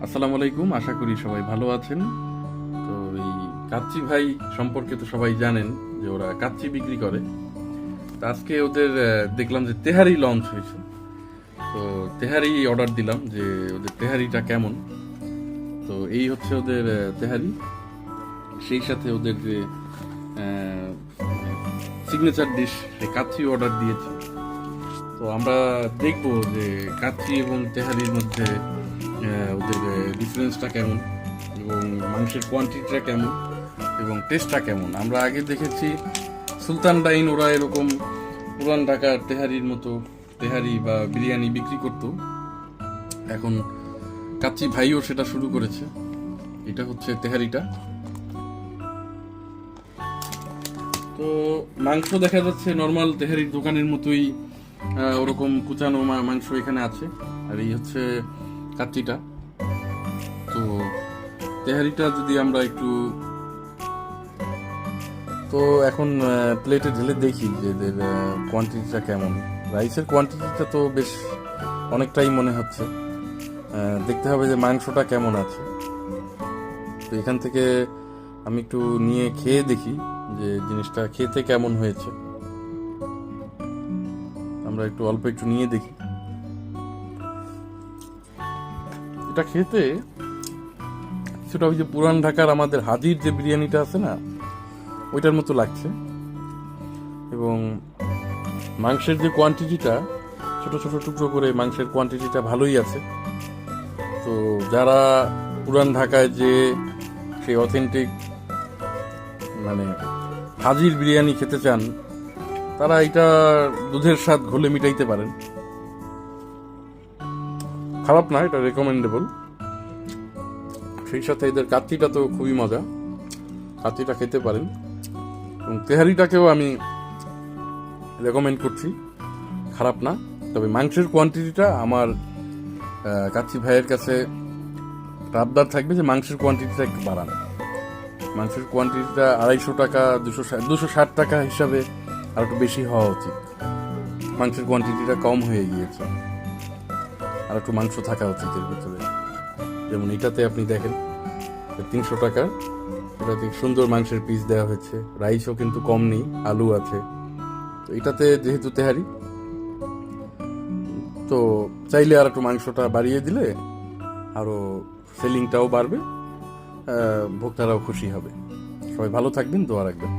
আসসালামু আলাইকুম, আশা করি সবাই ভালো আছেন। তো এই কাচ্চি ভাই সম্পর্কে তো সবাই জানেন যে ওরা কাচ্চি বিক্রি করে। তো আজকে ওদের দেখলাম যে তেহারি লঞ্চ হয়েছে। তো তেহারি অর্ডার দিলাম যে ওদের তেহারিটা কেমন। তো এই হচ্ছে ওদের তেহারি, সেই সাথে ওদের যে সিগনেচার ডিশ সেই কাচ্চি অর্ডার দিয়েছি। তো আমরা দেখবো যে কাচ্চি এবং তেহারির মধ্যে ওদের ডিফারেন্সটা কেমন এবং মাংসের কোয়ান্টিটিটা কেমন এবং টেস্টটা কেমন। আমরা আগে দেখেছি সুলতান ডাইন, ওরা এরকম পুরান ঢাকার তেহারির মতো তেহারি বা বিরিয়ানি বিক্রি করতো। এখন কাচ্চি ভাইও সেটা শুরু করেছে। এটা হচ্ছে তেহারিটা। তো মাংস দেখা যাচ্ছে নর্মাল তেহারির দোকানের মতোই, ওরকম কুচানো মাংস এখানে আছে। আর এই হচ্ছে কাচ্চিটা। তো তেহারিটা যদি আমরা একটু তো এখন প্লেটে ঢেলে দেখি যে এদের কোয়ান্টিটিটা কেমন। রাইসের কোয়ান্টিটিটা তো বেশ অনেকটাই মনে হচ্ছে। দেখতে হবে যে মাংসটা কেমন আছে। তো এখান থেকে আমি একটু নিয়ে খেয়ে দেখি যে জিনিসটা খেতে কেমন হয়েছে। আমরা একটু অল্প একটু নিয়ে দেখি। এটা খেতে সেটা ওই যে পুরান ঢাকার আমাদের হাজির যে বিরিয়ানিটা আছে না, ওইটার মতো লাগছে। এবং মাংসের যে কোয়ান্টিটিটা, ছোট ছোট টুকরো করে মাংসের কোয়ান্টিটিটা ভালোই আছে। তো যারা পুরান ঢাকায় যে সেই অথেন্টিক মানে হাজির বিরিয়ানি খেতে চান, তারা এটা দুধের স্বাদ ঘোলে মিটাইতে পারেন। খারাপ না, এটা রেকমেন্ডেবল। সেই সাথে এদের কাচ্চিটা তো খুবই মজা, কাচ্চিটা খেতে পারেন। এবং তেহারিটাকেও আমি রেকমেন্ড করছি, খারাপ না। তবে মাংসের কোয়ান্টিটিটা আমার কাচ্চি ভাইয়ের কাছে আবদার থাকবে যে মাংসের কোয়ান্টিটিটা একটু বাড়ান। মাংসের কোয়ান্টিটিটা 250 টাকা 260 টাকা হিসাবে আর একটু বেশি হওয়া উচিত। মাংসের কোয়ান্টিটিটা কম হয়ে গিয়েছে, আর একটু মাংস থাকা উচিত এর ভিতরে। যেমন এটাতে আপনি দেখেন 300 টাকার এটাতে সুন্দর মাংসের পিস দেওয়া হয়েছে। রাইসও কিন্তু কম নেই, আলু আছে। তো এটাতে যেহেতু তেহারি, তো চাইলে আর একটু মাংসটা বাড়িয়ে দিলে আরো সেলিংটাও বাড়বে, ভোক্তারাও খুশি হবে। সবাই ভালো থাকবেন, দোয়া রাখবেন।